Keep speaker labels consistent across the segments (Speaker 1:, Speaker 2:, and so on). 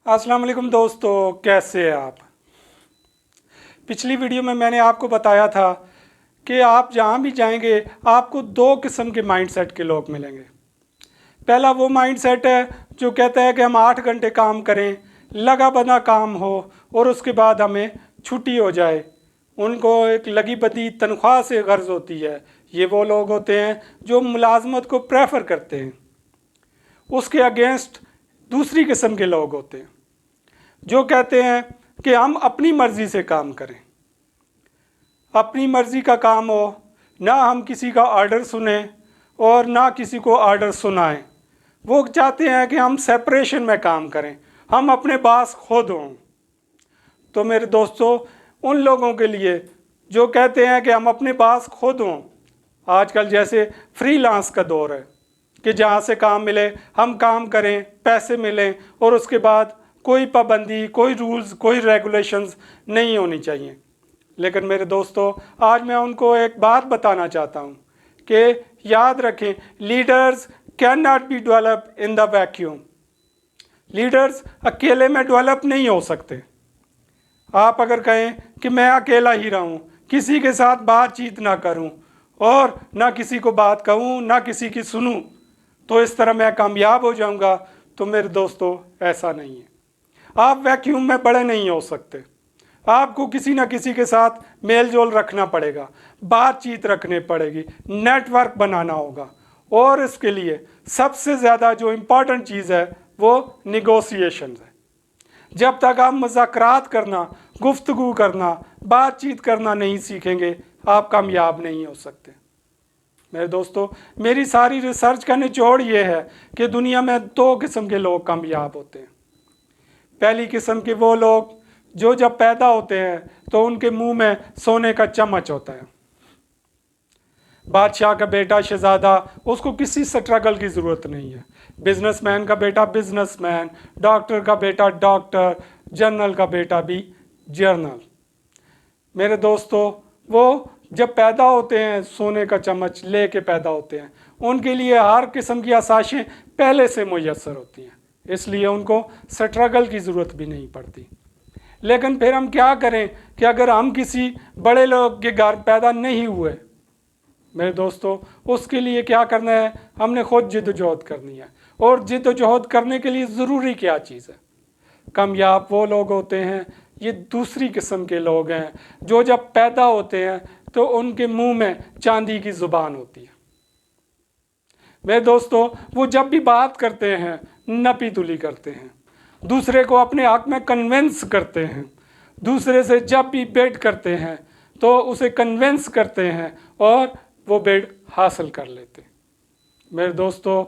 Speaker 1: अस्सलाम वालेकुम दोस्तों, कैसे हैं आप। पिछली वीडियो में मैंने आपको बताया था कि आप जहाँ भी जाएंगे आपको दो किस्म के माइंडसेट के लोग मिलेंगे। पहला वो माइंडसेट है जो कहता है कि हम 8 घंटे काम करें, लगा बंधा काम हो और उसके बाद हमें छुट्टी हो जाए। उनको एक लगी बदी तनख्वाह से गर्ज होती है। ये वो लोग होते हैं जो मुलाजमत को प्रेफर करते हैं। उसके अगेंस्ट दूसरी किस्म के लोग होते हैं जो कहते हैं कि हम अपनी मर्ज़ी से काम करें, अपनी मर्ज़ी का काम हो, ना हम किसी का ऑर्डर सुने और ना किसी को ऑर्डर सुनाएं। वो चाहते हैं कि हम सेपरेशन में काम करें, हम अपने बास खुद हों। तो मेरे दोस्तों, उन लोगों के लिए जो कहते हैं कि हम अपने बास खुद हों, आजकल जैसे फ्रीलांस का दौर है कि जहाँ से काम मिले हम काम करें, पैसे मिलें और उसके बाद कोई पाबंदी, कोई रूल्स, कोई रेगुलेशंस नहीं होनी चाहिए। लेकिन मेरे दोस्तों, आज मैं उनको एक बात बताना चाहता हूँ कि याद रखें, leaders can not be develop in the vacuum. Leaders अकेले में डेवलप नहीं हो सकते। आप अगर कहें कि मैं अकेला ही रहूं, किसी के साथ बातचीत ना करूं और ना किसी को बात कहूं, ना किसी की सुनूं, तो इस तरह मैं कामयाब हो जाऊंगा, तो मेरे दोस्तों ऐसा नहीं है। आप वैक्यूम में बड़े नहीं हो सकते। आपको किसी ना किसी के साथ मेल जोल रखना पड़ेगा, बातचीत रखनी पड़ेगी, नेटवर्क बनाना होगा। और इसके लिए सबसे ज़्यादा जो इम्पोर्टेंट चीज़ है वो निगोसिएशन है। जब तक आप मुज़ाकरात करना, गुफ्तगू करना, बातचीत करना नहीं सीखेंगे, आप कामयाब नहीं हो सकते। मेरे दोस्तों, मेरी सारी रिसर्च का निचोड़ ये है कि दुनिया में दो किस्म के लोग कामयाब होते हैं। पहली किस्म के वो लोग जो जब पैदा होते हैं तो उनके मुंह में सोने का चम्मच होता है। बादशाह का बेटा शहजादा, उसको किसी स्ट्रगल की ज़रूरत नहीं है। बिजनेसमैन का बेटा बिजनेसमैन, डॉक्टर का बेटा डॉक्टर, जर्नल का बेटा भी जर्नल। मेरे दोस्तों, वो जब पैदा होते हैं सोने का चम्मच लेके पैदा होते हैं, उनके लिए हर किस्म की आसाइशें पहले से मुयस्सर होती हैं, इसलिए उनको स्ट्रगल की ज़रूरत भी नहीं पड़ती। लेकिन फिर हम क्या करें कि अगर हम किसी बड़े लोग के घर पैदा नहीं हुए, मेरे दोस्तों, उसके लिए क्या करना है, हमने खुद जिद्दोजहद करनी है। और जिद्दोजहद करने के लिए ज़रूरी क्या चीज़ है? कामयाब वो लोग होते हैं, ये दूसरी किस्म के लोग हैं जो जब पैदा होते हैं तो उनके मुंह में चांदी की ज़ुबान होती है। मेरे दोस्तों, वो जब भी बात करते हैं नपी तुली करते हैं, दूसरे को अपने हक में कन्विंस करते हैं, दूसरे से जब भी बेट करते हैं तो उसे कन्विंस करते हैं और वो बेड हासिल कर लेते। मेरे दोस्तों,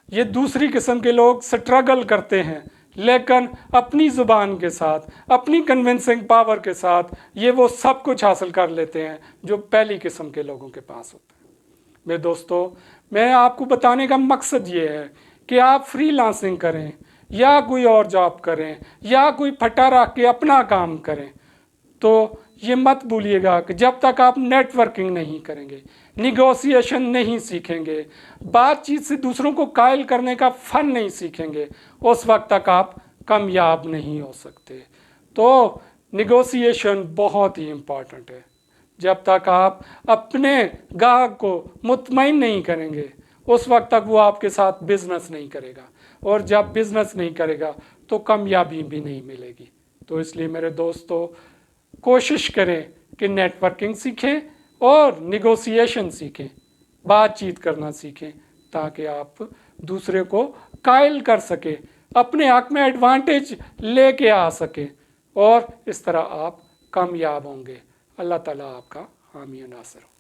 Speaker 1: ये दूसरी किस्म के लोग स्ट्रगल करते हैं, लेकिन अपनी ज़ुबान के साथ, अपनी कन्विंसिंग पावर के साथ ये वो सब कुछ हासिल कर लेते हैं जो पहली किस्म के लोगों के पास होता है। मेरे दोस्तों, मैं आपको बताने का मकसद ये है कि आप फ्रीलांसिंग करें या कोई और जॉब करें या कोई फटा रख के अपना काम करें, तो ये मत भूलिएगा कि जब तक आप नेटवर्किंग नहीं करेंगे, निगोसिएशन नहीं सीखेंगे, बातचीत से दूसरों को कायल करने का फ़न नहीं सीखेंगे, उस वक्त तक आप कामयाब नहीं हो सकते। तो निगोसिएशन बहुत ही इम्पॉर्टेंट है। जब तक आप अपने ग्राहक को मुतमईन नहीं करेंगे, उस वक्त तक वो आपके साथ बिजनेस नहीं करेगा, और जब बिजनेस नहीं करेगा तो कामयाबी भी नहीं मिलेगी। तो इसलिए मेरे दोस्तों, कोशिश करें कि नेटवर्किंग सीखें और निगोसिएशन सीखें, बातचीत करना सीखें, ताकि आप दूसरे को कायल कर सकें, अपने हक में एडवांटेज लेके आ सकें, और इस तरह आप कामयाब होंगे। अल्लाह ताला आपका हामी नासिर हो।